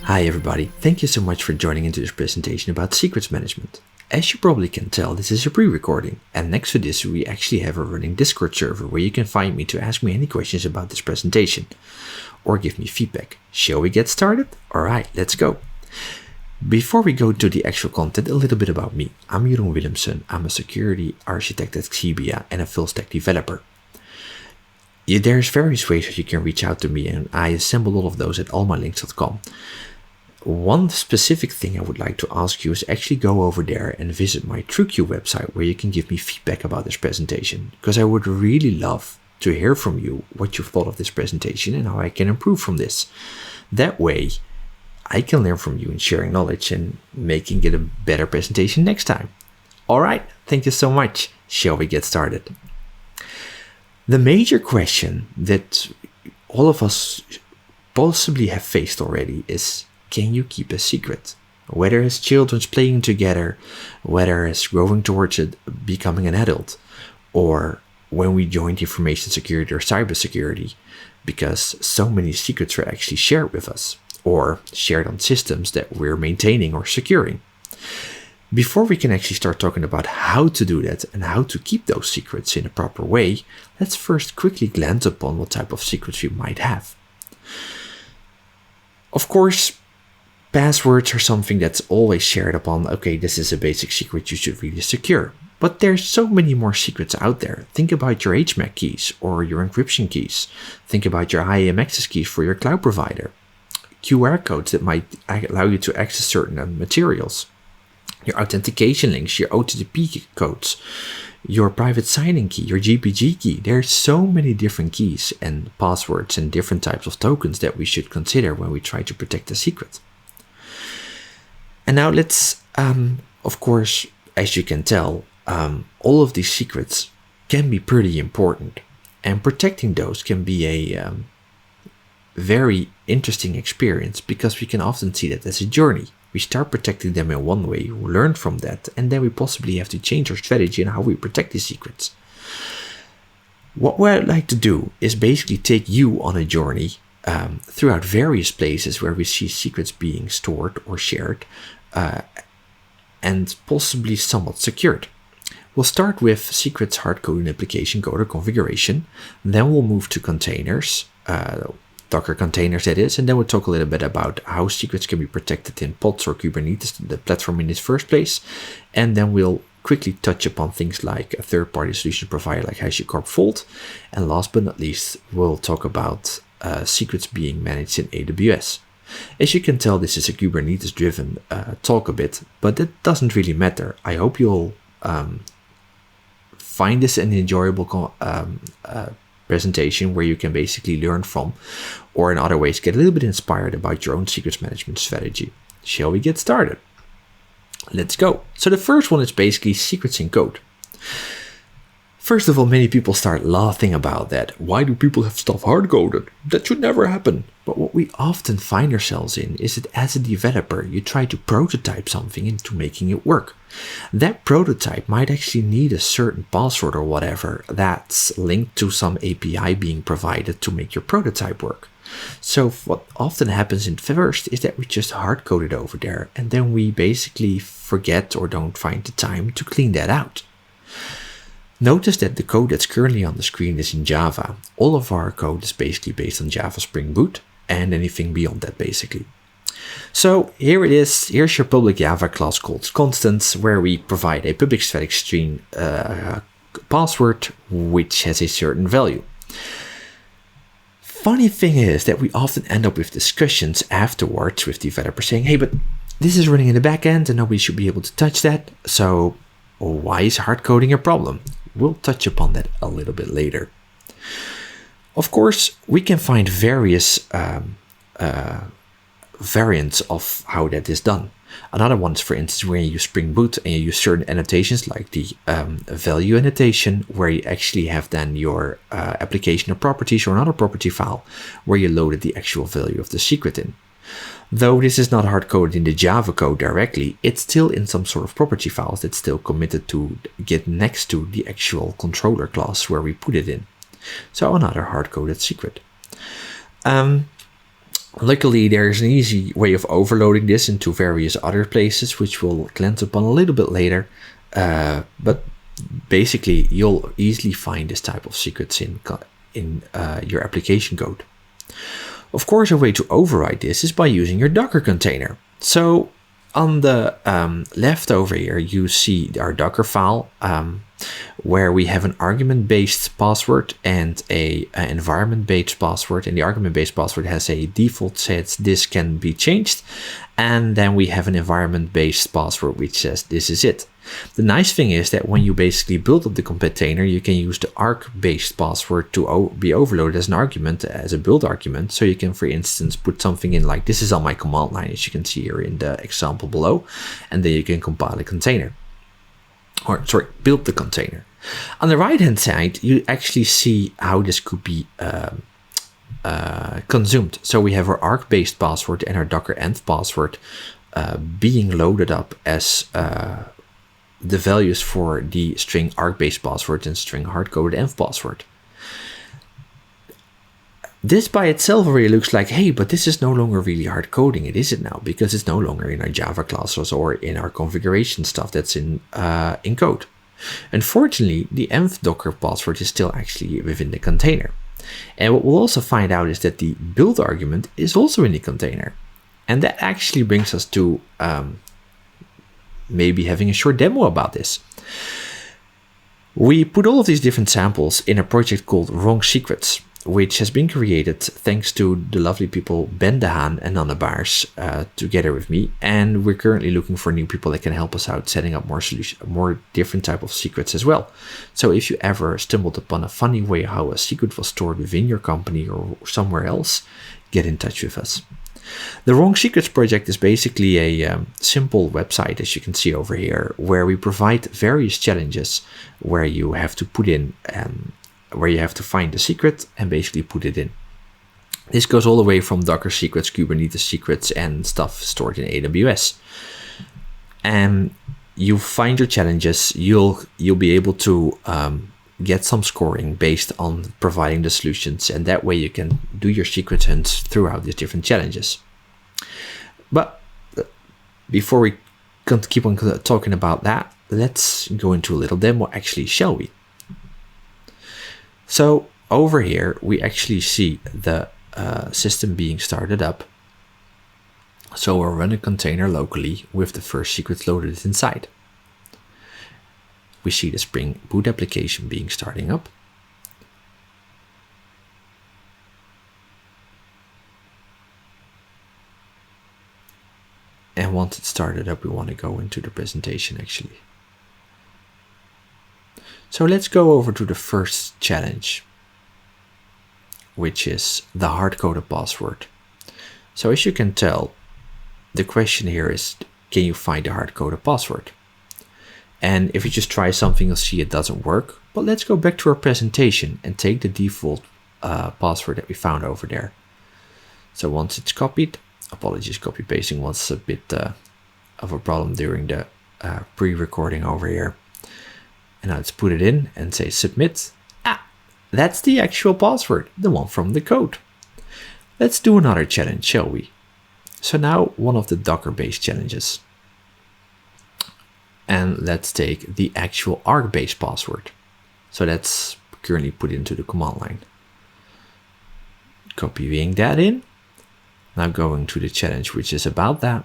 Hi everybody, thank you so much for joining into this presentation about secrets management. As you probably can tell, this is a pre-recording, and next to this we actually have a running Discord server where you can find me to ask me any questions about this presentation or give me feedback. Shall we get started? Alright, let's go. Before we go to the actual content, a little bit about me. I'm Jeroen Willemsen, I'm a security architect at Xebia and a full-stack developer. There's various ways that you can reach out to me, and I assemble all of those at allmylinks.com. One specific thing I would like to ask you is actually go over there and visit my TrueQ website where you can give me feedback about this presentation, because I would really love to hear from you what you thought of this presentation and how I can improve from this. That way I can learn from you in sharing knowledge and making it a better presentation next time. Alright, thank you so much. Shall we get started? The major question that all of us possibly have faced already is, can you keep a secret? Whether as children playing together, whether as growing towards it, becoming an adult, or when we joined information security or cybersecurity, because so many secrets are actually shared with us, or shared on systems that we're maintaining or securing. Before we can actually start talking about how to do that and how to keep those secrets in a proper way, let's first quickly glance upon what type of secrets we might have. Of course, passwords are something that's always shared upon. Okay, this is a basic secret you should really secure. But there's so many more secrets out there. Think about your HMAC keys or your encryption keys. Think about your IAM access keys for your cloud provider. QR codes that might allow you to access certain materials. Your authentication links, your OTP codes, your private signing key, your GPG key. There are so many different keys and passwords and different types of tokens that we should consider when we try to protect a secret. And now let's, of course, as you can tell, all of these secrets can be pretty important, and protecting those can be a very interesting experience, because we can often see that as a journey. We start protecting them in one way, we learn from that, and then we possibly have to change our strategy and how we protect these secrets. What I'd like to do is basically take you on a journey throughout various places where we see secrets being stored or shared and possibly somewhat secured. We'll start with secrets hard-coding application code or configuration, then we'll move to containers, Docker containers that is, and then we'll talk a little bit about how secrets can be protected in pods or Kubernetes, the platform in its first place, and then we'll quickly touch upon things like a third-party solution provider like HashiCorp Vault, and last but not least, we'll talk about secrets being managed in AWS. As you can tell, this is a Kubernetes-driven talk a bit, but that doesn't really matter. I hope you'll find this an enjoyable presentation where you can basically learn from, or in other ways get a little bit inspired about your own secrets management strategy. Shall we get started? Let's go. So the first one is basically secrets in code. First of all, many people start laughing about that. Why do people have stuff hard-coded? That should never happen. But what we often find ourselves in is that as a developer, you try to prototype something into making it work. That prototype might actually need a certain password or whatever that's linked to some API being provided to make your prototype work. So what often happens in first is that we just hard-code it over there, and then we basically forget or don't find the time to clean that out. Notice that the code that's currently on the screen is in Java. All of our code is basically based on Java Spring Boot and anything beyond that basically. So here it is. Here's your public Java class called constants, where we provide a public static string password which has a certain value. Funny thing is that we often end up with discussions afterwards with developers saying, hey, but this is running in the backend and nobody should be able to touch that. So why is hard coding a problem? We'll touch upon that a little bit later. Of course, we can find various variants of how that is done. Another one is, for instance, where you use Spring Boot and you use certain annotations like the value annotation, where you actually have then your application or properties or another property file where you loaded the actual value of the secret in. Though this is not hard-coded in the Java code directly, it's still in some sort of property files that's still committed to get next to the actual controller class where we put it in. So another hard-coded secret. Luckily, there's an easy way of overloading this into various other places, which we'll glance upon a little bit later. But basically, you'll easily find this type of secrets in your application code. Of course, a way to override this is by using your Docker container. So on the left over here, you see our Docker file where we have an argument-based password and an environment-based password. And the argument-based password has a default says this can be changed. And then we have an environment-based password which says this is it. The nice thing is that when you basically build up the container, you can use the arg-based password to be overloaded as an argument, as a build argument. So you can, for instance, put something in like this is on my command line, as you can see here in the example below, and then you can compile a container. Or sorry, build the container. On the right hand side, you actually see how this could be consumed. So we have our arg-based password and our docker env password being loaded up as the values for the string arg-based password and string hard-coded env password. This by itself already looks like, hey, but this is no longer really hard coding. It isn't now, because it's no longer in our Java classes or in our configuration stuff that's in code. Unfortunately, the env docker password is still actually within the container. And what we'll also find out is that the build argument is also in the container. And that actually brings us to maybe having a short demo about this. We put all of these different samples in a project called Wrong Secrets, which has been created thanks to the lovely people Ben De Haan and Anne Baars together with me. And we're currently looking for new people that can help us out setting up more different type of secrets as well. So if you ever stumbled upon a funny way how a secret was stored within your company or somewhere else, get in touch with us. The Wrong Secrets project is basically a simple website, as you can see over here, where we provide various challenges where you have to put in where you have to find the secret and basically put it in. This goes all the way from Docker secrets, Kubernetes secrets, and stuff stored in AWS. And you find your challenges, you'll be able to get some scoring based on providing the solutions, and that way you can do your secret hunts throughout these different challenges. But before we keep on talking about that, let's go into a little demo, actually, shall we? So over here, we actually see the system being started up. So we'll run a container locally with the first secret loaded inside. We see the Spring Boot application being starting up. And once it's started up, we want to go into the presentation actually. So let's go over to the first challenge, which is the hard-coded password. So as you can tell, the question here is, can you find the hard-coded password? And if you just try something, you'll see it doesn't work. But let's go back to our presentation and take the default password that we found over there. So once it's copied, apologies, copy pasting was a bit of a problem during the pre-recording over here. And now let's put it in and say submit. That's the actual password, the one from the code. Let's do another challenge, shall we? So now one of the Docker-based challenges. And let's take the actual arg-based password. So that's currently put into the command line. Copying that in. Now going to the challenge which is about that.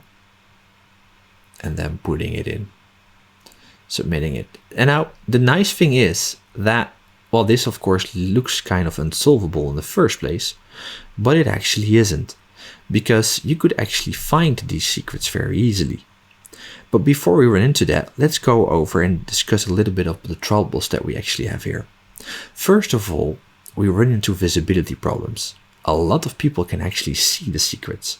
And then putting it in. Submitting it. And now the nice thing is that, well, this of course looks kind of unsolvable in the first place, but it actually isn't, because you could actually find these secrets very easily. But before we run into that, let's go over and discuss a little bit of the troubles that we actually have here. First of all, we run into visibility problems. A lot of people can actually see the secrets,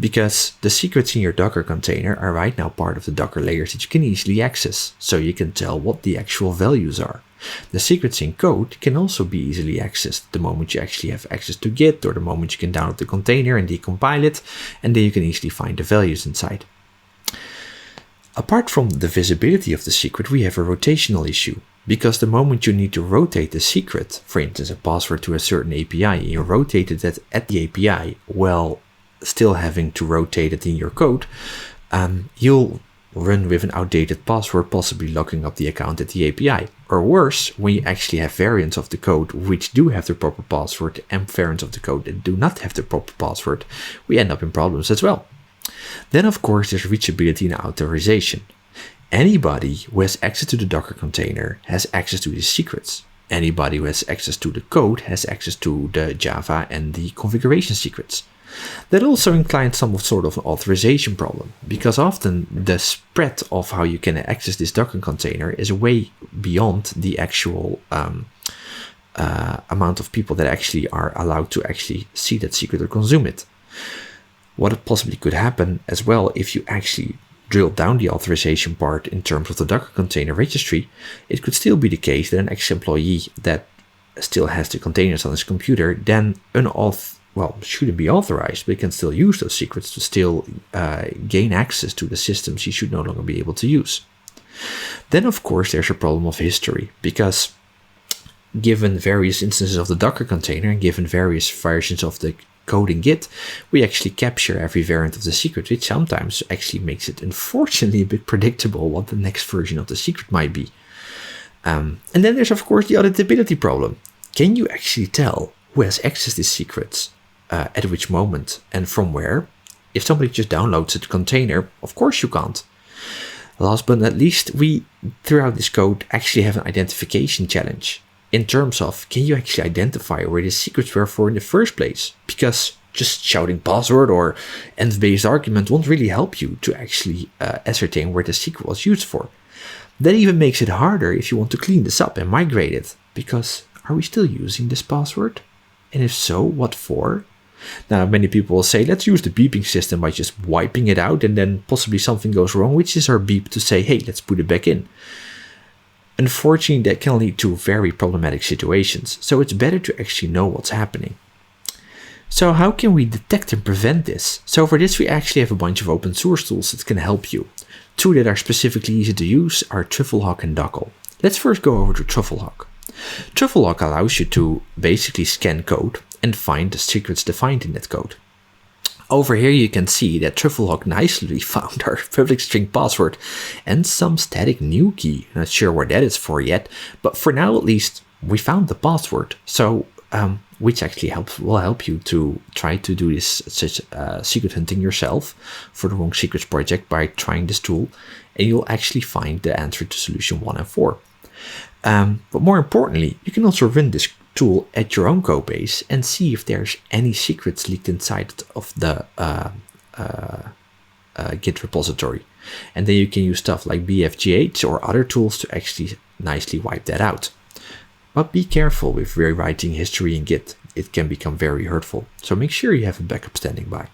because the secrets in your Docker container are right now part of the Docker layers that you can easily access, so you can tell what the actual values are. The secrets in code can also be easily accessed the moment you actually have access to Git, or the moment you can download the container and decompile it, and then you can easily find the values inside. Apart from the visibility of the secret, we have a rotational issue, because the moment you need to rotate the secret, for instance a password to a certain API, and you rotate it at the API, well, still having to rotate it in your code, you'll run with an outdated password, possibly locking up the account at the API. Or worse, when you actually have variants of the code which do have the proper password and variants of the code that do not have the proper password, we end up in problems as well. Then of course there's reachability and authorization. Anybody who has access to the Docker container has access to the secrets. Anybody who has access to the code has access to the Java and the configuration secrets. That also inclines some sort of an authorization problem, because often the spread of how you can access this Docker container is way beyond the actual amount of people that actually are allowed to actually see that secret or consume it. What possibly could happen as well, if you actually drill down the authorization part in terms of the Docker container registry, it could still be the case that an ex-employee that still has the containers on his computer then shouldn't be authorized, but can still use those secrets to still gain access to the systems he should no longer be able to use. Then of course there's a problem of history, because given various instances of the Docker container and given various versions of the code in Git, we actually capture every variant of the secret, which sometimes actually makes it unfortunately a bit predictable what the next version of the secret might be. And then there's of course the auditability problem. Can you actually tell who has accessed these secrets, at which moment and from where? If somebody just downloads the container, of course you can't. Last but not least, we throughout this code actually have an identification challenge in terms of, can you actually identify where the secrets were for in the first place? Because just shouting password or env-based argument won't really help you to actually ascertain where the secret was used for. That even makes it harder if you want to clean this up and migrate it, because are we still using this password? And if so, what for? Now, many people will say, let's use the beeping system by just wiping it out, and then possibly something goes wrong, which is our beep to say, hey, let's put it back in. Unfortunately, that can lead to very problematic situations, so it's better to actually know what's happening. So how can we detect and prevent this? So for this, we actually have a bunch of open source tools that can help you. Two that are specifically easy to use are Trufflehawk and Dockel. Let's first go over to Trufflehawk. Trufflehawk allows you to basically scan code and find the secrets defined in that code. Over here you can see that Trufflehawk nicely found our public string password and some static new key. Not sure what that is for yet, but for now at least we found the password. So which actually will help you to try to do this secret hunting yourself for the wrong secrets project by trying this tool, and you'll actually find the answer to solution 1 and 4. But more importantly, you can also run this tool at your own code base and see if there's any secrets leaked inside of the Git repository. And then you can use stuff like BFGH or other tools to actually nicely wipe that out. But be careful with rewriting history in Git. It can become very hurtful. So make sure you have a backup standing by.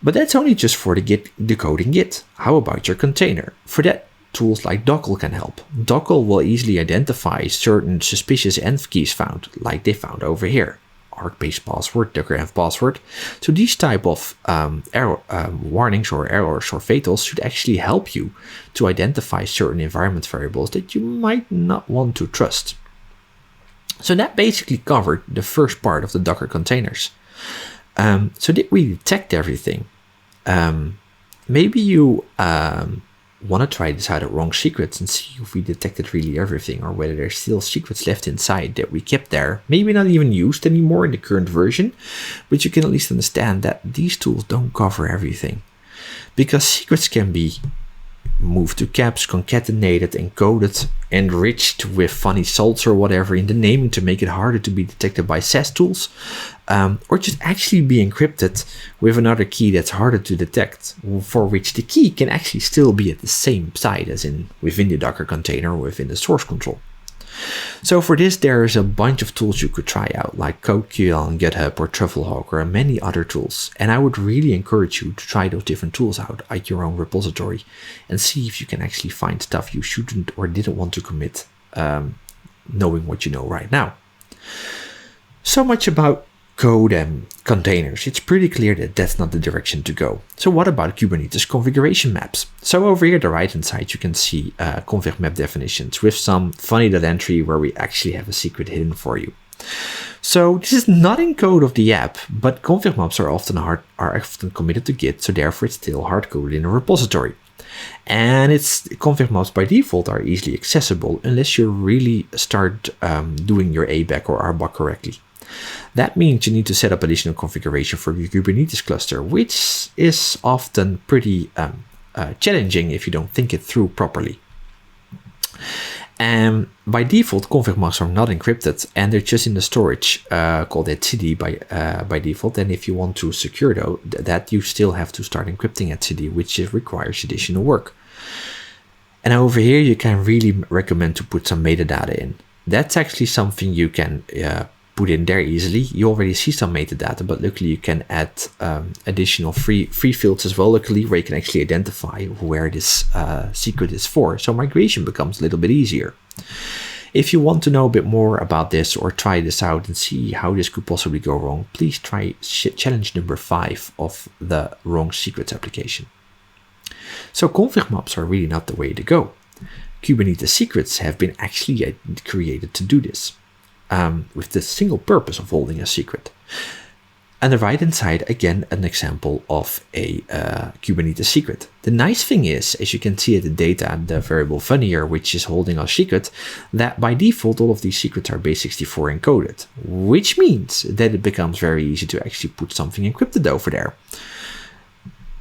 But that's only just for the code in Git. How about your container? For that, tools like Dockel can help. Dockel will easily identify certain suspicious env keys found, like they found over here. Arc-based password, Docker env password. So these type of warnings or errors or fatals should actually help you to identify certain environment variables that you might not want to trust. So that basically covered the first part of the Docker containers. So did we detect everything? Maybe you want to try this out at wrong secrets and see if we detected really everything, or whether there's still secrets left inside that we kept there, maybe not even used anymore in the current version, but you can at least understand that these tools don't cover everything, because secrets can be moved to caps, concatenated, encoded, enriched with funny salts or whatever in the naming to make it harder to be detected by SaaS tools, or just actually be encrypted with another key that's harder to detect, for which the key can actually still be at the same side as in within the Docker container or within the source control. So for this, there's a bunch of tools you could try out, like CodeQL on GitHub or Trufflehawk or many other tools. And I would really encourage you to try those different tools out at your own repository and see if you can actually find stuff you shouldn't or didn't want to commit, knowing what you know right now. So much about code and containers. It's pretty clear that that's not the direction to go. So what about Kubernetes configuration maps? So over here, the right hand side, you can see config map definitions with some funny .entry where we actually have a secret hidden for you. So this is not in code of the app, but config maps are often committed to Git, so therefore it's still hard-coded in a repository. And its config maps by default are easily accessible unless you really start doing your ABAC or RBAC correctly. That means you need to set up additional configuration for your Kubernetes cluster, which is often pretty challenging if you don't think it through properly. And by default, config maps are not encrypted, and they're just in the storage called etcd by default. And if you want to secure that, you still have to start encrypting etcd, which requires additional work. And over here, you can really recommend to put some metadata in. That's actually something you can put in there easily. You already see some metadata, but luckily you can add additional free fields as well, luckily, where you can actually identify where this secret is for. So migration becomes a little bit easier. If you want to know a bit more about this or try this out and see how this could possibly go wrong, please try challenge number 5 of the wrong secrets application. So config maps are really not the way to go. Kubernetes secrets have been actually created to do this. With the single purpose of holding a secret. On the right hand side, again, an example of a Kubernetes secret. The nice thing is, as you can see at the data, the variable funny here, which is holding a secret, that by default all of these secrets are base64 encoded, which means that it becomes very easy to actually put something encrypted over there.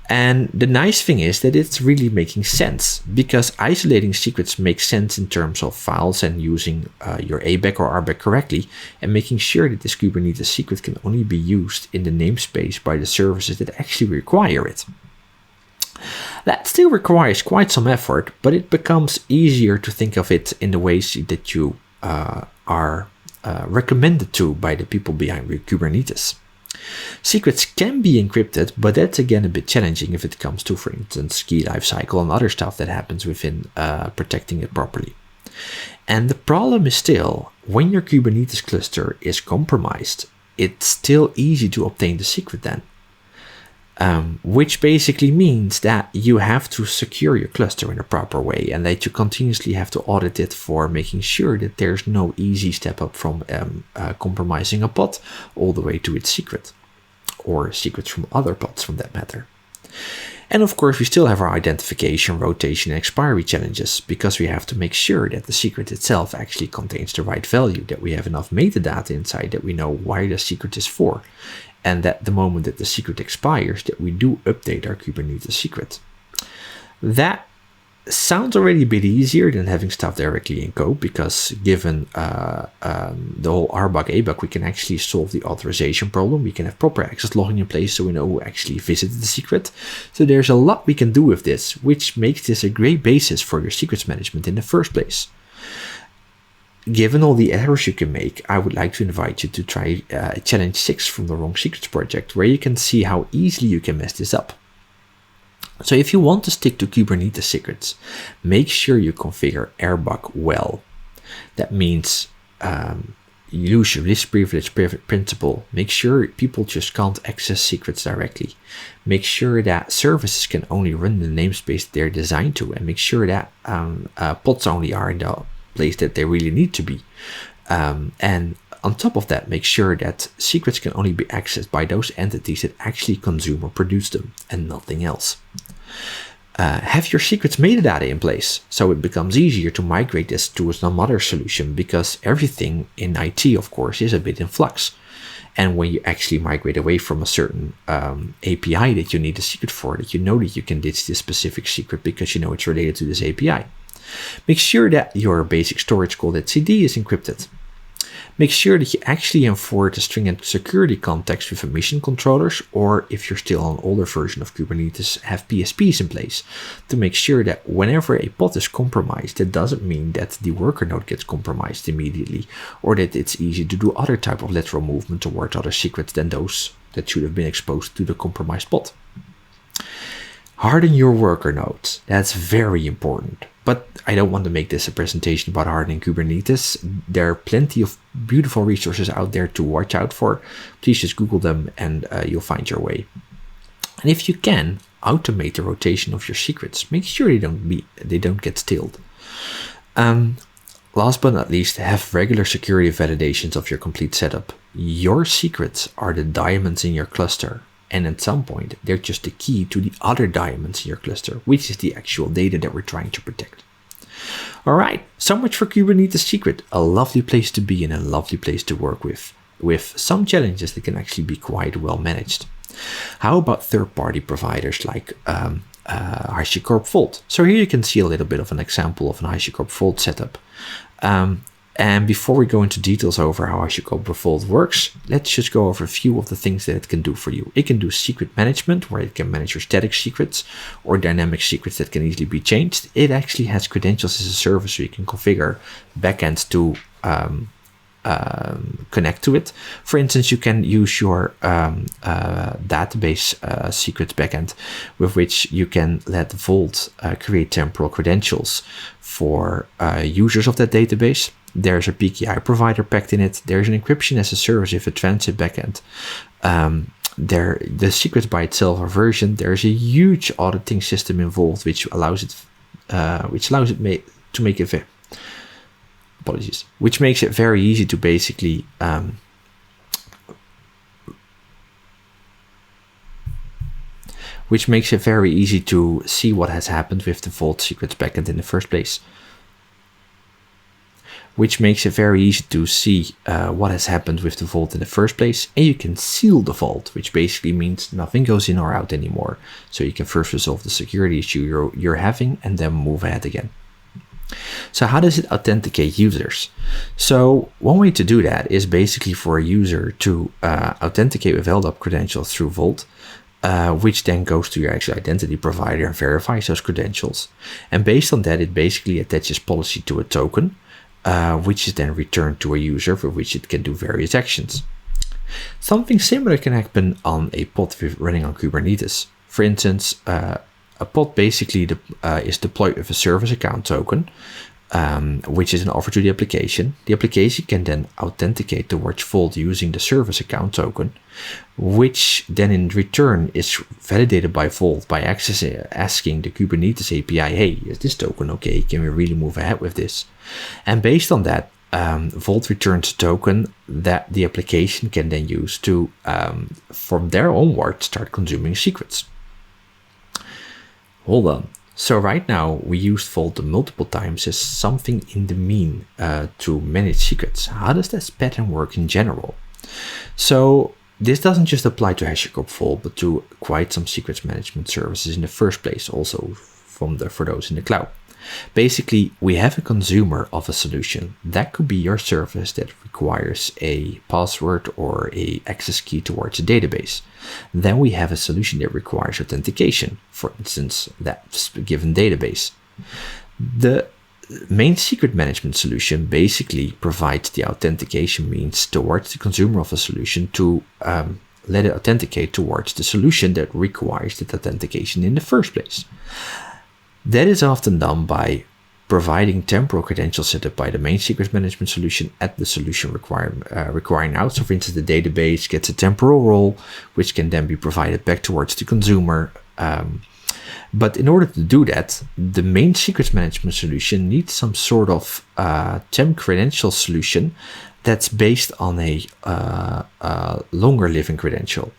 And the nice thing is that it's really making sense, because isolating secrets makes sense in terms of files and using your ABAC or RBAC correctly, and making sure that this Kubernetes secret can only be used in the namespace by the services that actually require it. That still requires quite some effort, but it becomes easier to think of it in the ways that you are recommended to by the people behind Kubernetes. Secrets can be encrypted, but that's again a bit challenging if it comes to, for instance, key lifecycle and other stuff that happens within protecting it properly. And the problem is still, when your Kubernetes cluster is compromised, it's still easy to obtain the secret then. Which basically means that you have to secure your cluster in a proper way, and that you continuously have to audit it for making sure that there's no easy step up from compromising a pod all the way to its secret, or secrets from other pods from that matter. And of course, we still have our identification, rotation, and expiry challenges, because we have to make sure that the secret itself actually contains the right value, that we have enough metadata inside that we know why the secret is for, and that the moment that the secret expires, that we do update our Kubernetes secret. That sounds already a bit easier than having stuff directly in code, because given the whole RBAC, ABAC, we can actually solve the authorization problem. We can have proper access logging in place so we know who actually visited the secret. So there's a lot we can do with this, which makes this a great basis for your secrets management in the first place. Given all the errors you can make, I would like to invite you to try challenge 6 from the Wrong Secrets project, where you can see how easily you can mess this up. So if you want to stick to Kubernetes secrets, make sure you configure RBAC well. That means use your least privilege principle. Make sure people just can't access secrets directly. Make sure that services can only run in the namespace they're designed to, and make sure that pods only are in the place that they really need to be. And on top of that, make sure that secrets can only be accessed by those entities that actually consume or produce them, and nothing else. Have your secrets metadata in place, so it becomes easier to migrate this to some other solution, because everything in IT, of course, is a bit in flux. And when you actually migrate away from a certain API that you need a secret for, that you know that you can ditch this specific secret because you know it's related to this API. Make sure that your basic storage called etcd is encrypted. Make sure that you actually enforce the string and security context with emission controllers, or if you're still on an older version of Kubernetes, have PSPs in place to make sure that whenever a pod is compromised, that doesn't mean that the worker node gets compromised immediately, or that it's easy to do other type of lateral movement towards other secrets than those that should have been exposed to the compromised pod. Harden your worker nodes. That's very important. But I don't want to make this a presentation about hardening Kubernetes. There are plenty of beautiful resources out there to watch out for. Please just Google them and you'll find your way. And if you can, automate the rotation of your secrets. Make sure they don't get stilled. Last but not least, have regular security validations of your complete setup. Your secrets are the diamonds in your cluster, and at some point they're just the key to the other diamonds in your cluster, which is the actual data that we're trying to protect. Alright, so much for Kubernetes Secret, a lovely place to be and a lovely place to work with some challenges that can actually be quite well managed. How about third-party providers like HashiCorp Vault? So here you can see a little bit of an example of an HashiCorp Vault setup. And before we go into details over how HashiCorp Vault works, let's just go over a few of the things that it can do for you. It can do secret management, where it can manage your static secrets or dynamic secrets that can easily be changed. It actually has credentials as a service, so you can configure backends to connect to it. For instance, you can use your database secrets backend, with which you can let Vault create temporal credentials for users of that database. There's a PKI provider packed in it. There's an encryption as a service with a transit backend. The secrets by itself are versioned. There's a huge auditing system involved, which allows it to make it which makes it very easy to basically see what has happened with the Vault secrets backend in the first place. And you can seal the Vault, which basically means nothing goes in or out anymore. So you can first resolve the security issue you're having and then move ahead again. So how does it authenticate users? So one way to do that is basically for a user to authenticate with LDAP credentials through Vault, which then goes to your actual identity provider and verifies those credentials. And based on that, it basically attaches policy to a token, which is then returned to a user, for which it can do various actions. Something similar can happen on a pod running on Kubernetes. For instance, a pod basically is deployed with a service account token, which is an offer to the application. The application can then authenticate towards Vault using the service account token, which then in return is validated by Vault by asking the Kubernetes API, hey, is this token okay? Can we really move ahead with this? And based on that, Vault returns a token that the application can then use to, from there onward, start consuming secrets. Hold on. So right now we used Vault multiple times as something in the mean to manage secrets. How does this pattern work in general? So this doesn't just apply to HashiCorp Vault, but to quite some secrets management services in the first place, also for those in the cloud. Basically, we have a consumer of a solution. That could be your service that requires a password or a access key towards a database. Then we have a solution that requires authentication, for instance, that given database. The main secret management solution basically provides the authentication means towards the consumer of a solution to let it authenticate towards the solution that requires that authentication in the first place. That is often done by providing temporal credentials set up by the main secret management solution at the solution requiring out. So for instance, the database gets a temporal role, which can then be provided back towards the consumer. But in order to do that, the main secrets management solution needs some sort of temp credential solution that's based on a longer living credential.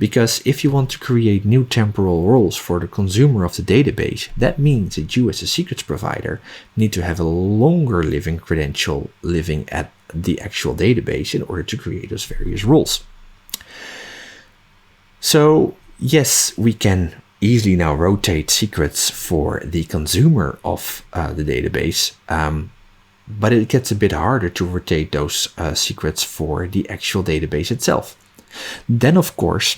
Because if you want to create new temporal roles for the consumer of the database, that means that you as a secrets provider need to have a longer living credential living at the actual database in order to create those various roles. So yes, we can easily now rotate secrets for the consumer of the database, but it gets a bit harder to rotate those secrets for the actual database itself. Then, of course,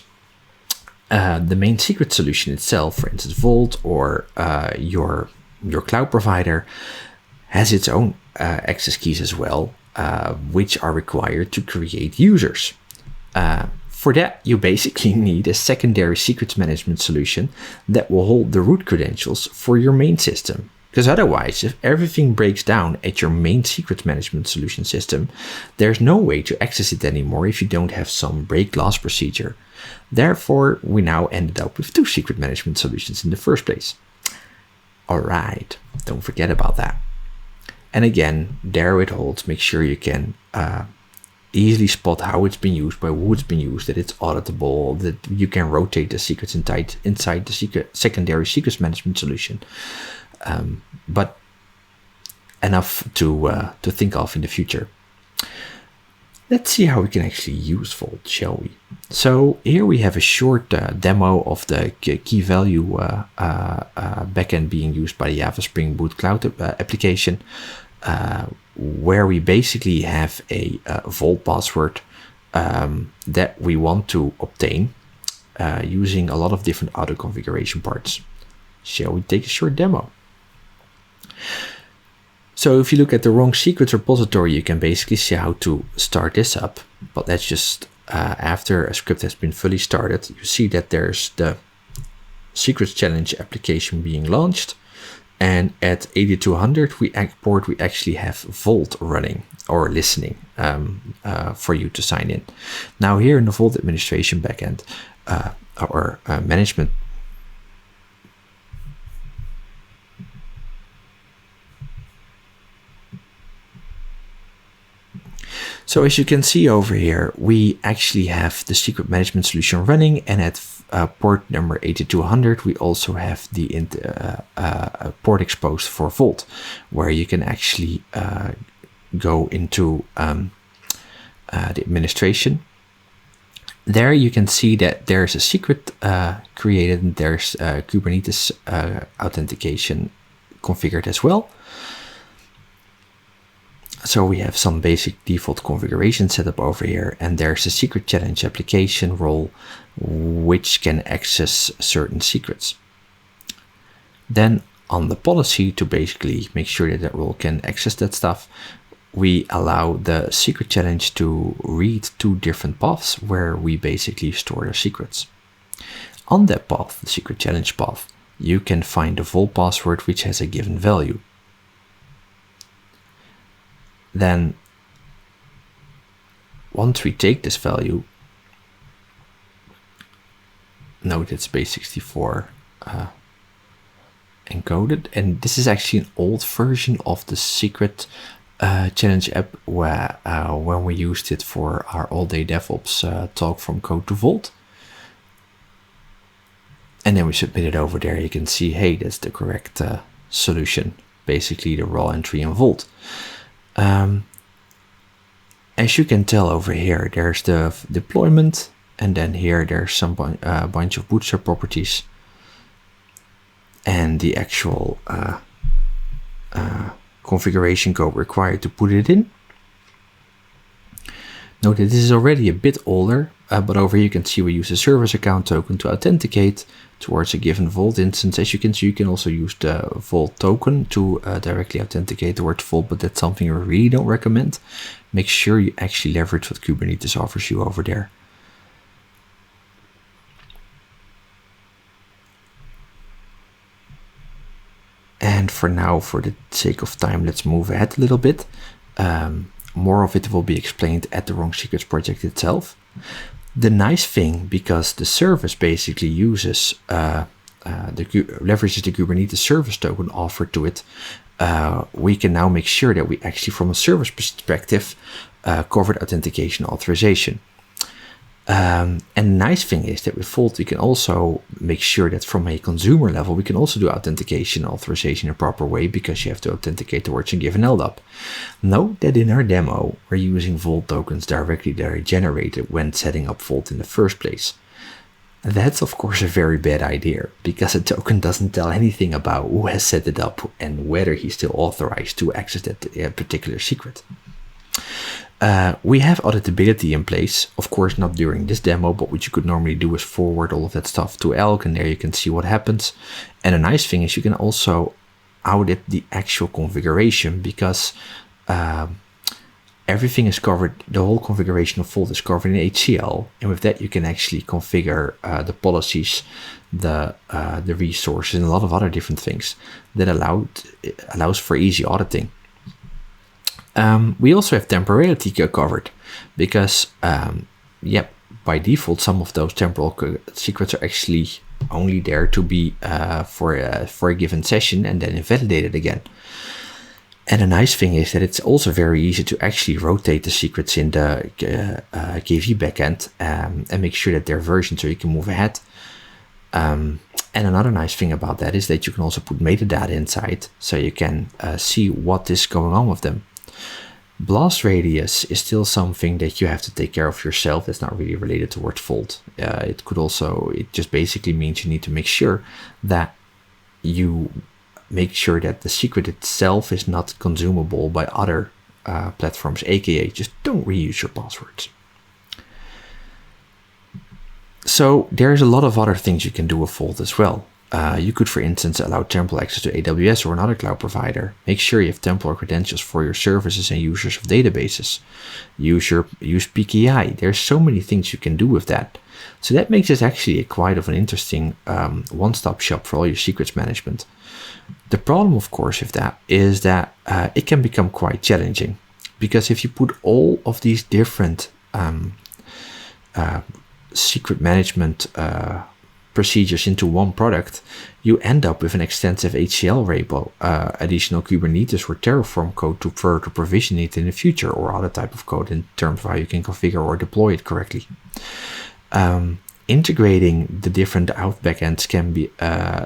the main secret solution itself, for instance, Vault or your cloud provider, has its own access keys as well, which are required to create users. For that, you basically need a secondary secrets management solution that will hold the root credentials for your main system. Because otherwise, if everything breaks down at your main secrets management solution system, there's no way to access it anymore if you don't have some break loss procedure. Therefore, we now ended up with 2 secret management solutions in the first place. Alright, don't forget about that. And again, there it holds. Make sure you can easily spot how it's been used, by who it's been used, that it's auditable, that you can rotate the secrets inside the secondary secrets management solution. But enough to think of in the future. Let's see how we can actually use Vault, shall we? So here we have a short demo of the key value backend being used by the Java Spring Boot Cloud application, where we basically have a Vault password that we want to obtain using a lot of different auto configuration parts. Shall we take a short demo? So if you look at the wrong secrets repository, you can basically see how to start this up. But that's just after a script has been fully started, you see that there's the secrets challenge application being launched. And at 8200 we actually have Vault running or listening for you to sign in. Now here in the Vault administration backend or management, so as you can see over here, we actually have the secret management solution running, and at port number 8200, we also have the port exposed for Vault, where you can actually go into the administration. There you can see that there's a secret created, and there's Kubernetes authentication configured as well. So we have some basic default configuration set up over here, and there's a secret challenge application role which can access certain secrets. Then on the policy, to basically make sure that that role can access that stuff, we allow the secret challenge to read 2 different paths where we basically store the secrets. On that path, the secret challenge path, you can find the Vault password which has a given value. Then once we take this value, note it's base64 encoded, and this is actually an old version of the secret challenge app where when we used it for our all-day DevOps talk from code to Vault. And then we submit it over there. You can see, hey, that's the correct solution, basically the raw entry in Vault. As you can tell over here, there's the deployment, and then here there's some bunch of bootstrap properties and the actual configuration code required to put it in. Note that this is already a bit older, but over here you can see we use a service account token to authenticate towards a given Vault instance. As you can see, you can also use the Vault token to directly authenticate towards Vault, but that's something I really don't recommend. Make sure you actually leverage what Kubernetes offers you over there. And for now, for the sake of time, let's move ahead a little bit. More of it will be explained at the Wrong Secrets project itself. The nice thing, because the service basically uses leverages the Kubernetes service token offered to it, we can now make sure that we actually, from a service perspective, covered authentication authorization. And the nice thing is that with Vault, we can also make sure that from a consumer level, we can also do authentication authorization in a proper way, because you have to authenticate towards a given LDAP. Note that in our demo, we're using Vault tokens directly that are generated when setting up Vault in the first place. That's of course a very bad idea, because a token doesn't tell anything about who has set it up and whether he's still authorized to access that particular secret. We have auditability in place, of course not during this demo, but what you could normally do is forward all of that stuff to ELK, and there you can see what happens. And a nice thing is you can also audit the actual configuration, because everything is covered, the whole configuration of Vault is covered in HCL, and with that you can actually configure the policies, the resources, and a lot of other different things that allows for easy auditing. We also have temporality covered, because by default some of those temporal secrets are actually only there to be for a given session and then invalidated again. And a nice thing is that it's also very easy to actually rotate the secrets in the KV backend and make sure that they're versioned so you can move ahead. And another nice thing about that is that you can also put metadata inside so you can see what is going on with them. Blast radius is still something that you have to take care of yourself. That's not really related towards Vault. It just basically means you need to make sure that the secret itself is not consumable by other platforms, aka just don't reuse your passwords. So there's a lot of other things you can do with Vault as well. You could, for instance, allow temporal access to AWS or another cloud provider. Make sure you have temporal credentials for your services and users of databases. Use PKI. There's so many things you can do with that. So that makes it actually quite of an interesting one-stop shop for all your secrets management. The problem, of course, with that is that it can become quite challenging, because if you put all of these different secret management procedures into one product, you end up with an extensive HCL repo, additional Kubernetes or Terraform code to further provision it in the future, or other type of code in terms of how you can configure or deploy it correctly. Integrating the different out backends can be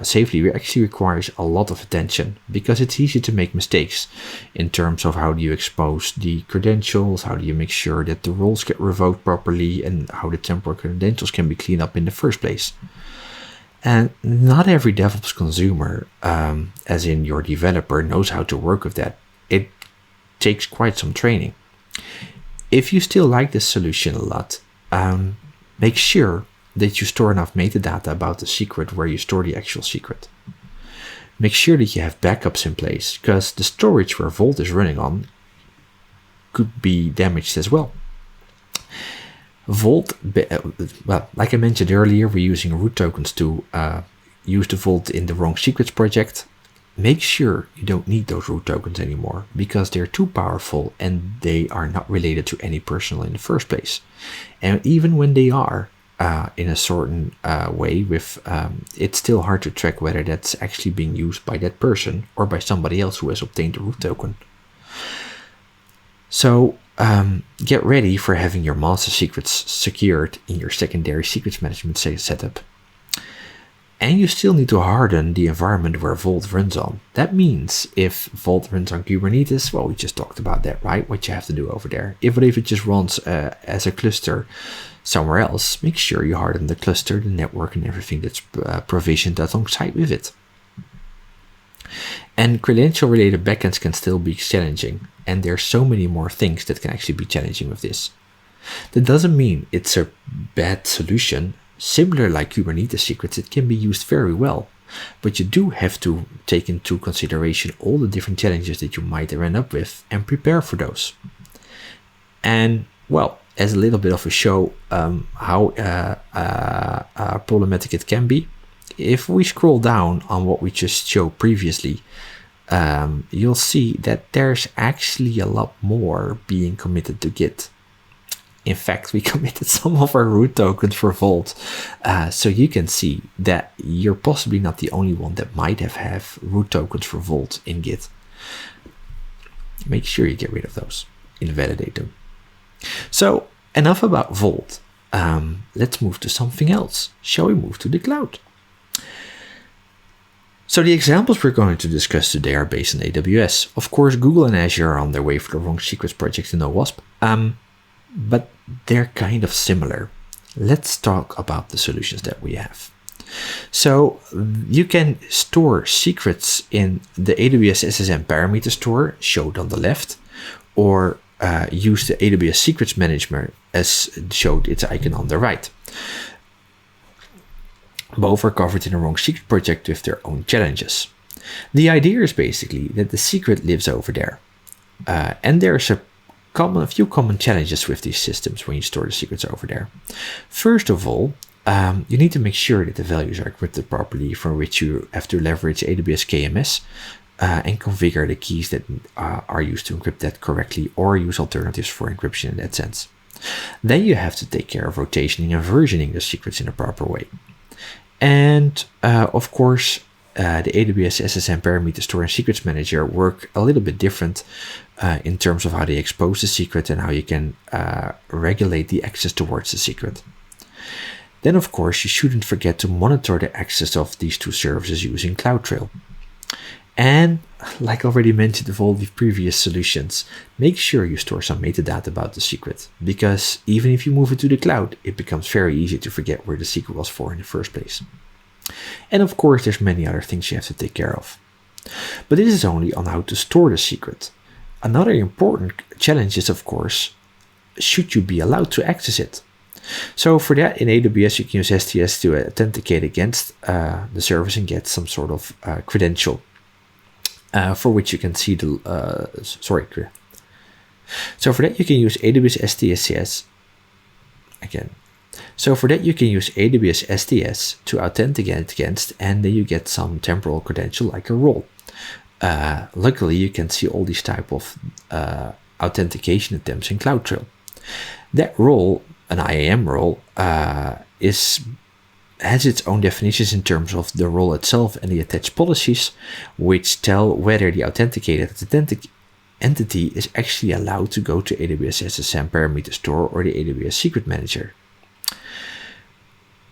safely actually requires a lot of attention, because it's easy to make mistakes in terms of how do you expose the credentials, how do you make sure that the roles get revoked properly, and how the temporal credentials can be cleaned up in the first place. And not every DevOps consumer, as in your developer, knows how to work with that. It takes quite some training. If you still like this solution a lot, make sure that you store enough metadata about the secret where you store the actual secret. Make sure that you have backups in place, because the storage where Vault is running on could be damaged as well. Vault, well, like I mentioned earlier, we're using root tokens to use the Vault in the wrong secrets project. Make sure you don't need those root tokens anymore, because they're too powerful and they are not related to any person in the first place. And even when they are, in a certain way, it's still hard to track whether that's actually being used by that person or by somebody else who has obtained the root token. So get ready for having your master secrets secured in your secondary secrets management setup. And you still need to harden the environment where Vault runs on. That means if Vault runs on Kubernetes, well, we just talked about that, right? What you have to do over there. If it just runs as a cluster somewhere else, make sure you harden the cluster, the network, and everything that's provisioned alongside with it. And credential-related backends can still be challenging, and there's so many more things that can actually be challenging with this. That doesn't mean it's a bad solution. Similar like Kubernetes secrets, it can be used very well, but you do have to take into consideration all the different challenges that you might end up with and prepare for those. And well, as a little bit of a show how problematic it can be, if we scroll down on what we just showed previously, you'll see that there's actually a lot more being committed to Git. In fact, we committed some of our root tokens for Vault, so you can see that you're possibly not the only one that might have root tokens for Vault in Git. Make sure you get rid of those, invalidate them. So enough about Vault. Let's move to something else. Shall we move to the cloud? So the examples we're going to discuss today are based on AWS. Of course, Google and Azure are on their way for the wrong secrets project in OWASP. But they're kind of similar. Let's talk about the solutions that we have. So you can store secrets in the AWS SSM parameter store, showed on the left, or use the AWS Secrets Manager as showed its icon on the right. Both are covered in the wrong secret project with their own challenges. The idea is basically that the secret lives over there. And there's a few common challenges with these systems when you store the secrets over there. First of all, you need to make sure that the values are encrypted properly, for which you have to leverage AWS KMS and configure the keys that are used to encrypt that correctly, or use alternatives for encryption in that sense. Then you have to take care of rotationing and versioning the secrets in a proper way. And of course, the AWS SSM parameter store and secrets manager work a little bit different in terms of how they expose the secret and how you can regulate the access towards the secret. Then, of course, you shouldn't forget to monitor the access of these two services using CloudTrail. And like already mentioned with all the previous solutions, make sure you store some metadata about the secret, because even if you move it to the cloud, it becomes very easy to forget where the secret was for in the first place. And of course, there's many other things you have to take care of. But this is only on how to store the secret. Another important challenge is, of course, should you be allowed to access it? So for that, in AWS, you can use STS to authenticate against the service and get some sort of credential. For which you can see the, So for that, you can use AWS STS again. So for that, you can use AWS STS to authenticate against, and then you get some temporal credential like a role. Luckily, you can see all these type of authentication attempts in CloudTrail. That role, an IAM role, has its own definitions in terms of the role itself and the attached policies, which tell whether the authenticated entity is actually allowed to go to AWS SSM parameter store or the AWS secret manager.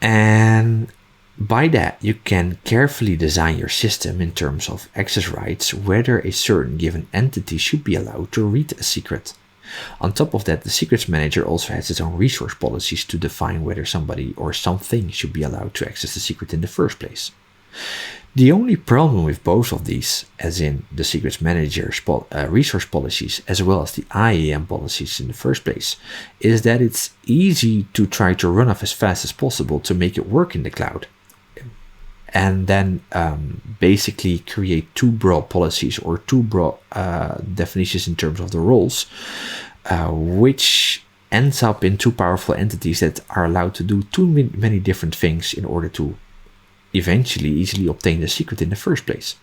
And by that, you can carefully design your system in terms of access rights, whether a certain given entity should be allowed to read a secret. On top of that, the secrets manager also has its own resource policies to define whether somebody or something should be allowed to access the secret in the first place. The only problem with both of these, as in the secrets manager's resource policies as well as the IAM policies in the first place, is that it's easy to try to run off as fast as possible to make it work in the cloud. And then basically create too broad policies or too broad definitions in terms of the roles, which ends up in too powerful entities that are allowed to do too many different things in order to eventually easily obtain the secret in the first place.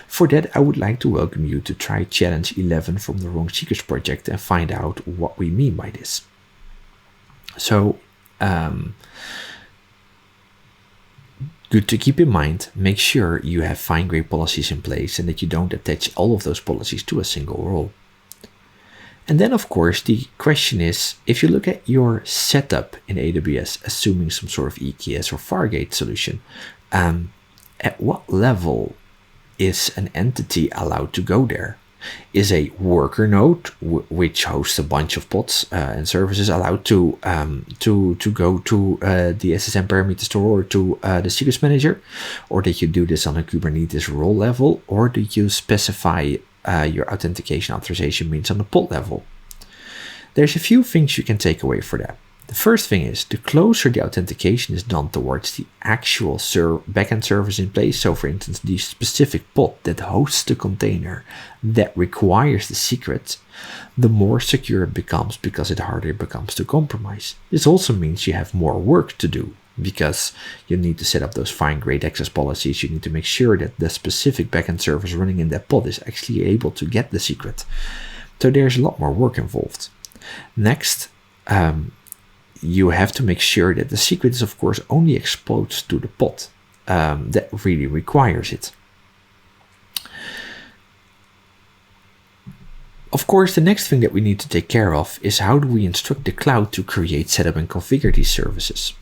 For that, I would like to welcome you to try challenge 11 from the Wrong Secrets project and find out what we mean by this. So, good to keep in mind, make sure you have fine-grained policies in place and that you don't attach all of those policies to a single role. And then, of course, the question is, if you look at your setup in AWS, assuming some sort of EKS or Fargate solution, at what level is an entity allowed to go there? Is a worker node, which hosts a bunch of pods and services, allowed to go to the SSM parameter store or to the secrets manager? Or did you do this on a Kubernetes role level? Or did you specify your authentication authorization means on the pod level? There's a few things you can take away for that. The first thing is, the closer the authentication is done towards the actual backend service in place, so for instance, the specific pod that hosts the container that requires the secret, the more secure it becomes because the harder it becomes to compromise. This also means you have more work to do because you need to set up those fine-grained access policies. You need to make sure that the specific backend service running in that pod is actually able to get the secret. So there's a lot more work involved. Next, you have to make sure that the secret is, of course, only exposed to the pod that really requires it. Of course, the next thing that we need to take care of is how do we instruct the cloud to create, set up, and configure these services,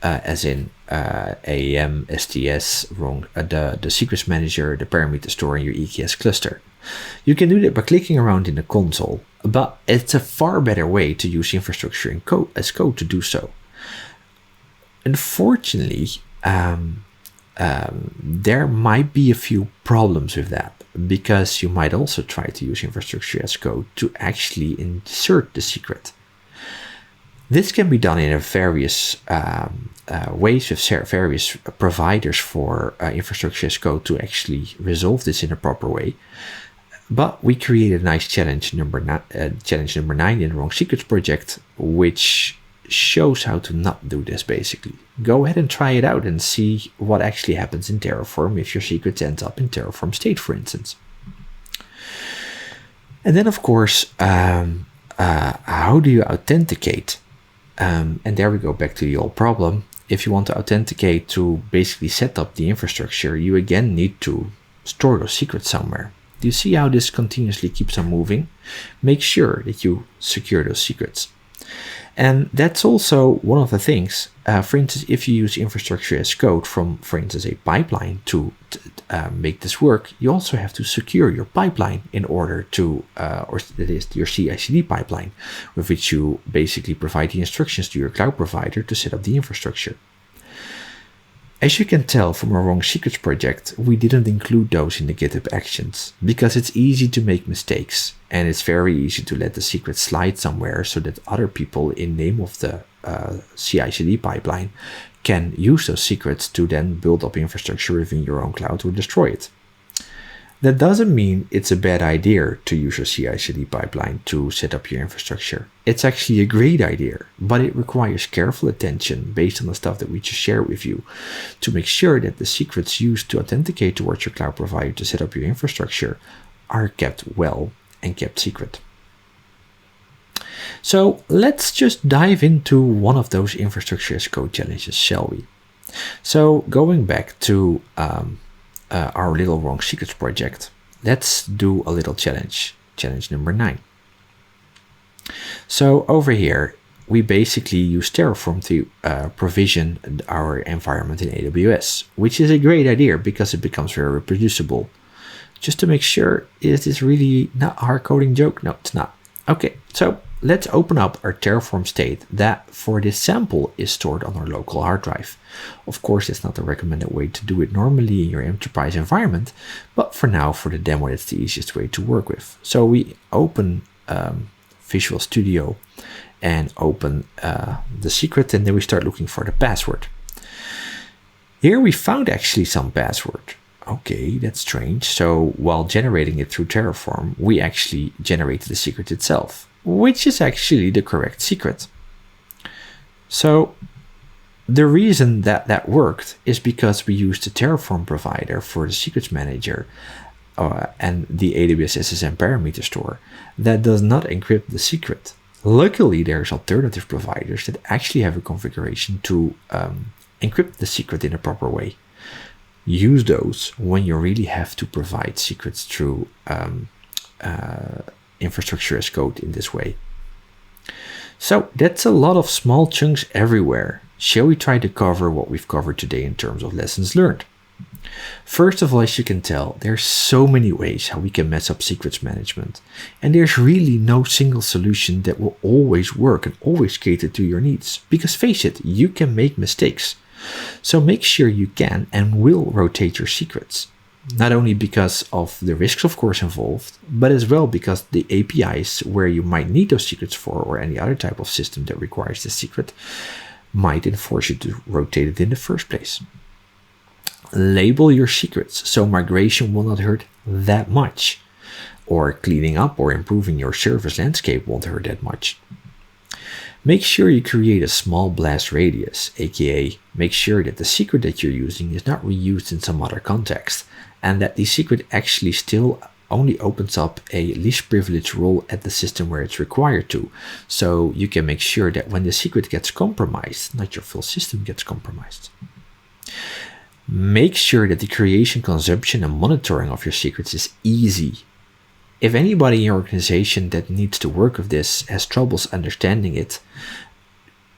as in AAM, STS, the secrets manager, the parameter store, and your EKS cluster. You can do that by clicking around in the console, but it's a far better way to use infrastructure as code to do so. Unfortunately, there might be a few problems with that, because you might also try to use infrastructure as code to actually insert the secret. This can be done in various ways with various providers for infrastructure as code to actually resolve this in a proper way. But we created a nice challenge number 9 in the Wrong Secrets project, which shows how to not do this basically. Go ahead and try it out and see what actually happens in Terraform if your secrets end up in Terraform state, for instance. And then, of course, how do you authenticate? And there we go back to the old problem. if you want to authenticate to basically set up the infrastructure, you again need to store those secrets somewhere. Do you see how this continuously keeps on moving? Make sure that you secure those secrets. And that's also one of the things. For instance, if you use infrastructure as code from, for instance, a pipeline to make this work, you also have to secure your pipeline in order to, or that is your CI/CD pipeline, with which you basically provide the instructions to your cloud provider to set up the infrastructure. As you can tell from our Wrong Secrets project, we didn't include those in the GitHub actions because it's easy to make mistakes and it's very easy to let the secret slide somewhere so that other people in name of the CI/CD pipeline can use those secrets to then build up infrastructure within your own cloud or destroy it. That doesn't mean it's a bad idea to use your CI/CD pipeline to set up your infrastructure. It's actually a great idea, but it requires careful attention based on the stuff that we just shared with you to make sure that the secrets used to authenticate towards your cloud provider to set up your infrastructure are kept well and kept secret. So let's just dive into one of those infrastructure as code challenges, shall we? So going back to our little Wrong Secrets project, let's do a little challenge number 9. So over here, we basically use Terraform to provision our environment in AWS, which is a great idea because it becomes very reproducible. Just to make sure, is this really not a hard coding joke? No, it's not. Okay, so let's open up our Terraform state that for this sample is stored on our local hard drive. Of course, it's not the recommended way to do it normally in your enterprise environment, but for now, for the demo, it's the easiest way to work with. So we open Visual Studio and open the secret, and then we start looking for the password. Here we found actually some password. Okay, that's strange. So while generating it through Terraform, we actually generated the secret itself, which is actually the correct secret. So the reason that that worked is because we used the Terraform provider for the secrets manager and the AWS SSM parameter store that does not encrypt the secret. Luckily, there's alternative providers that actually have a configuration to encrypt the secret in a proper way. Use those when you really have to provide secrets through infrastructure as code in this way. So that's a lot of small chunks everywhere. Shall we try to cover what we've covered today in terms of lessons learned? First of all, as you can tell, there's so many ways how we can mess up secrets management, and there's really no single solution that will always work and always cater to your needs. Because face it, you can make mistakes. So make sure you can and will rotate your secrets. Not only because of the risks, of course, involved, but as well because the APIs where you might need those secrets for, or any other type of system that requires the secret, might enforce you to rotate it in the first place. Label your secrets so migration will not hurt that much, or cleaning up or improving your service landscape won't hurt that much. Make sure you create a small blast radius, aka make sure that the secret that you're using is not reused in some other context, and that the secret actually still only opens up a least privilege role at the system where it's required to, so you can make sure that when the secret gets compromised, not your full system gets compromised. Make sure that the creation, consumption, and monitoring of your secrets is easy. If anybody in your organization that needs to work with this has troubles understanding it,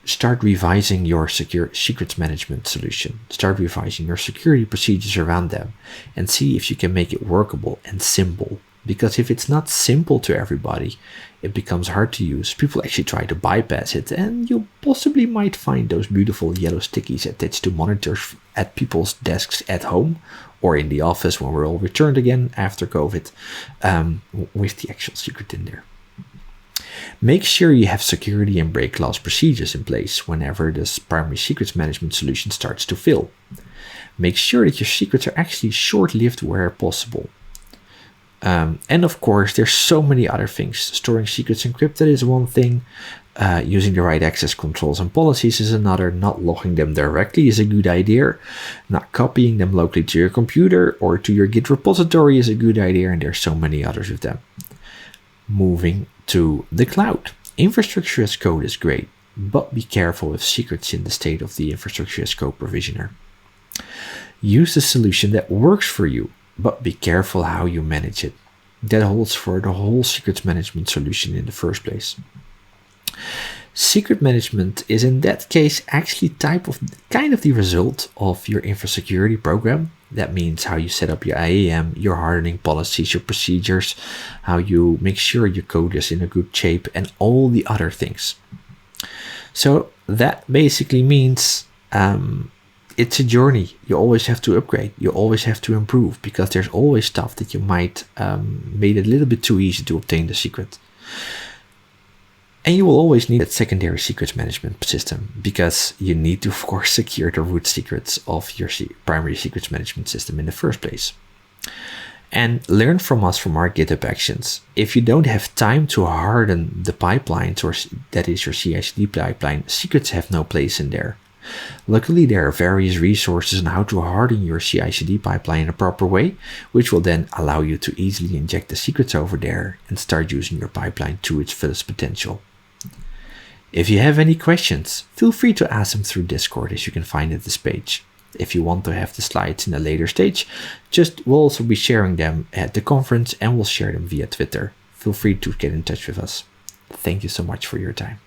start revising your secure secrets management solution. Start revising your security procedures around them and see if you can make it workable and simple. Because if it's not simple to everybody, it becomes hard to use. People actually try to bypass it, and you possibly might find those beautiful yellow stickies attached to monitors at people's desks at home or in the office when we're all returned again after COVID, with the actual secret in there. Make sure you have security and break clause procedures in place whenever this primary secrets management solution starts to fail. Make sure that your secrets are actually short-lived where possible. And of course, there's so many other things. Storing secrets encrypted is one thing. Using the right access controls and policies is another. Not logging them directly is a good idea. Not copying them locally to your computer or to your Git repository is a good idea. And there's so many others of them. Moving to the cloud. Infrastructure as code is great. but be careful with secrets in the state of the infrastructure as code provisioner. Use the solution that works for you, but be careful how you manage it. That holds for the whole secrets management solution in the first place. Secret management is in that case actually kind of the result of your infra-security program. That means how you set up your IAM, your hardening policies, your procedures, how you make sure your code is in a good shape, and all the other things. So that basically means it's a journey. You always have to upgrade. You always have to improve, because there's always stuff that you might made it a little bit too easy to obtain the secret. And you will always need that secondary secrets management system, because you need to, of course, secure the root secrets of your primary secrets management system in the first place. And learn from us from our GitHub actions. If you don't have time to harden the pipelines, or that is your CI/CD pipeline, secrets have no place in there. Luckily, there are various resources on how to harden your CI/CD pipeline in a proper way, which will then allow you to easily inject the secrets over there and start using your pipeline to its fullest potential. If you have any questions, feel free to ask them through Discord, as you can find at this page. If you want to have the slides in a later stage, we'll also be sharing them at the conference, and we'll share them via Twitter. Feel free to get in touch with us. Thank you so much for your time.